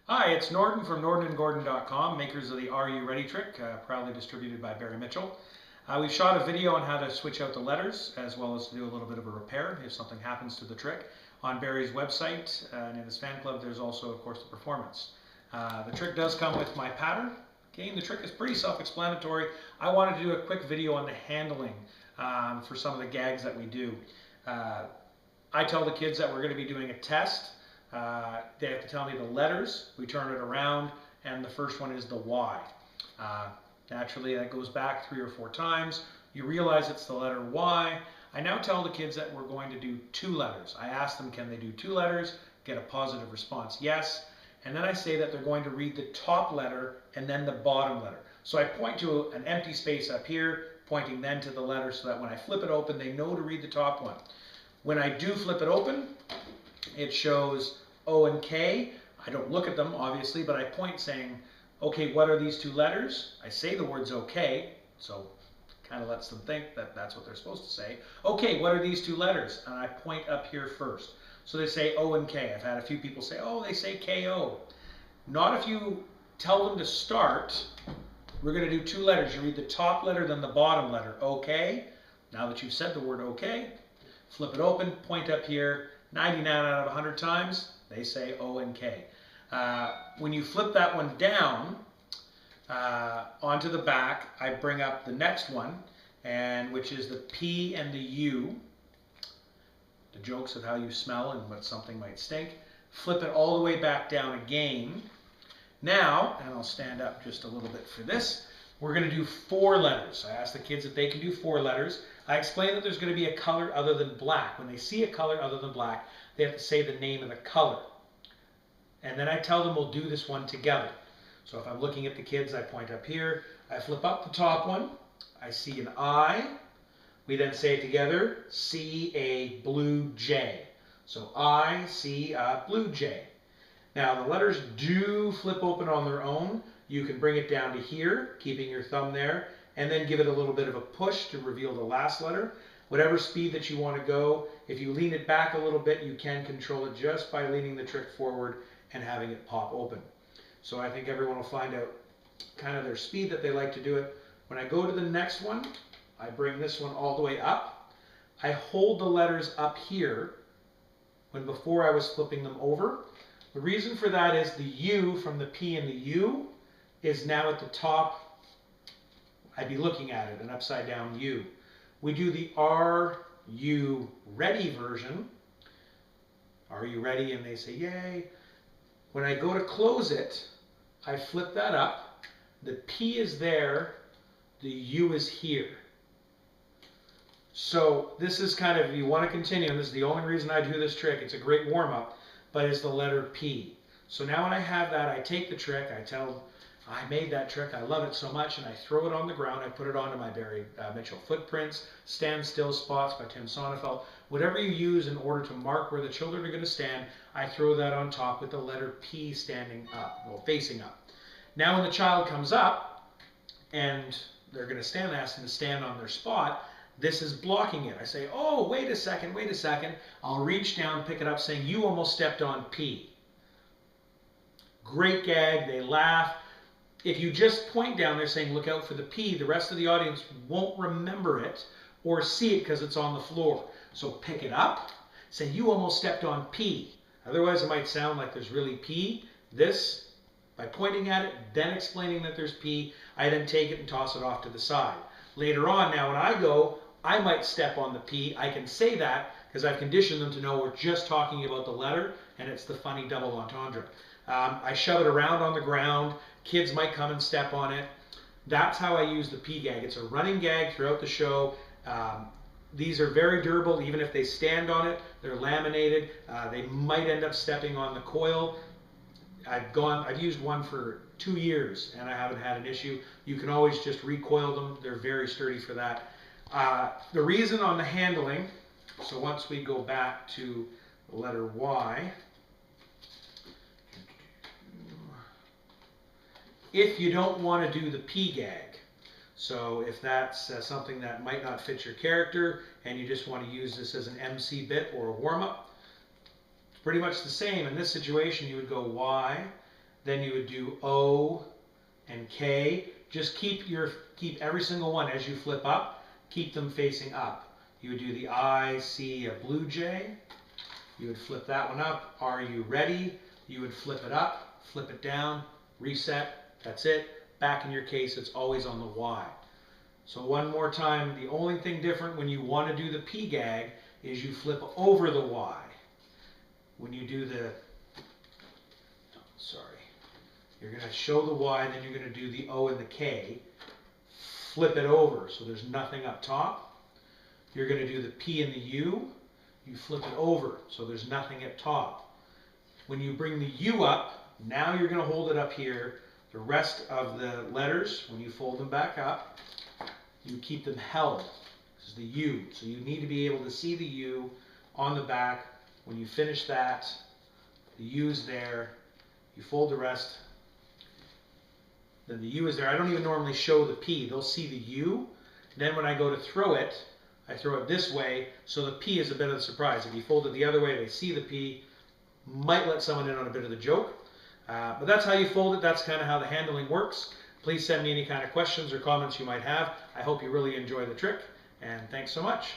Hi, it's Norden from NordenandGordon.com, makers of the Are You Ready trick, proudly distributed by Barry Mitchell. We've shot a video on how to switch out the letters, as well as to do a little bit of a repair if something happens to the trick. On Barry's website and in his fan club, there's also, of course, the performance. The trick does come with my pattern. Again, the trick is pretty self-explanatory. I wanted to do a quick video on the handling for some of the gags that we do. I tell the kids that we're going to be doing a test. They have to tell me the letters, we turn it around, and the first one is the Y. Naturally, that goes back 3 or 4 times. You realize it's the letter Y. I now tell the kids that we're going to do 2 letters. I ask them, can they do 2 letters? Get a positive response, yes. And then I say that they're going to read the top letter and then the bottom letter. So I point to an empty space up here, pointing then to the letter so that when I flip it open, they know to read the top one. When I do flip it open, it shows O and K. I don't look at them, obviously, but I point saying, okay, what are these 2 letters? I say the words okay, so kind of lets them think that that's what they're supposed to say. Okay, what are these 2 letters? And I point up here first. So they say O and K. I've had a few people say, oh, they say KO. Not if you tell them to start. We're going to do 2 letters. You read the top letter, then the bottom letter. Okay. Now that you've said the word okay, flip it open, point up here. 99 out of 100 times, they say O and K. When you flip that one down onto the back, I bring up the next one, which is the P and the U. The jokes of how you smell and what something might stink. Flip it all the way back down again. Now, and I'll stand up just a little bit for this, we're going to do 4 letters. I asked the kids if they can do 4 letters. I explained that there's going to be a color other than black. When they see a color other than black, they have to say the name of the color. And then I tell them we'll do this one together. So if I'm looking at the kids, I point up here. I flip up the top one. I see an I. We then say it together, see a blue J. So I see a blue J. Now the letters do flip open on their own. You can bring it down to here, keeping your thumb there, and then give it a little bit of a push to reveal the last letter. Whatever speed that you want to go, if you lean it back a little bit, you can control it just by leaning the trick forward and having it pop open. So I think everyone will find out kind of their speed that they like to do it. When I go to the next one, I bring this one all the way up. I hold the letters up here when before I was flipping them over. The reason for that is the U from the P and the U is now at the top. I'd be looking at it, an upside down U. We do the Are You Ready version. Are you ready? And they say, yay. When I go to close it, I flip that up. The P is there. The U is here. So this is kind of, if you want to continue, and this is the only reason I do this trick, it's a great warm-up, but it's the letter P. So now when I have that, I take the trick, I tell I made that trick, I love it so much, and I throw it on the ground. I put it onto my Barry Mitchell footprints, stand still spots by Tim Sonnefeld. Whatever you use in order to mark where the children are going to stand, I throw that on top with the letter P standing up, well, facing up. Now when the child comes up, and they're going to stand, I ask them to stand on their spot, this is blocking it. I say, oh, wait a second, wait a second. I'll reach down, pick it up, saying, you almost stepped on P. Great gag, they laugh. If you just point down there saying, look out for the P, the rest of the audience won't remember it or see it because it's on the floor. So pick it up, say, you almost stepped on P. Otherwise, it might sound like there's really P. This, by pointing at it, then explaining that there's P, I then take it and toss it off to the side. Later on, now when I go, I might step on the P. I can say that because I've conditioned them to know we're just talking about the letter, and it's the funny double entendre. I shove it around on the ground. Kids might come and step on it. That's how I use the P gag. It's a running gag throughout the show. These are very durable. Even if they stand on it, they're laminated. They might end up stepping on the coil. I've used one for 2 years and I haven't had an issue. You can always just recoil them. They're very sturdy for that. The reason on the handling, so once we go back to the letter Y, if you don't want to do the P gag, so if that's something that might not fit your character and you just want to use this as an MC bit or a warm-up, it's pretty much the same. In this situation, you would go Y, then you would do O and K. Just keep every single one as you flip up, keep them facing up. You would do the I, see a blue jay. You would flip that one up. Are you ready? You would flip it up, flip it down, reset. That's it. Back in your case, it's always on the Y. So one more time, the only thing different when you want to do the P gag is you flip over the Y. When you do the, you're going to show the Y, then you're going to do the O and the K. Flip it over so there's nothing up top. You're going to do the P and the U. You flip it over so there's nothing at top. When you bring the U up, now you're going to hold it up here. The rest of the letters, when you fold them back up, you keep them held. This is the U. So you need to be able to see the U on the back. When you finish that, the U's there. You fold the rest. Then the U is there. I don't even normally show the P. They'll see the U. Then when I go to throw it, I throw it this way, so the P is a bit of a surprise. If you fold it the other way, they see the P. Might let someone in on a bit of the joke. But that's how you fold it. That's kind of how the handling works. Please send me any kind of questions or comments you might have. I hope you really enjoy the trick, and thanks so much.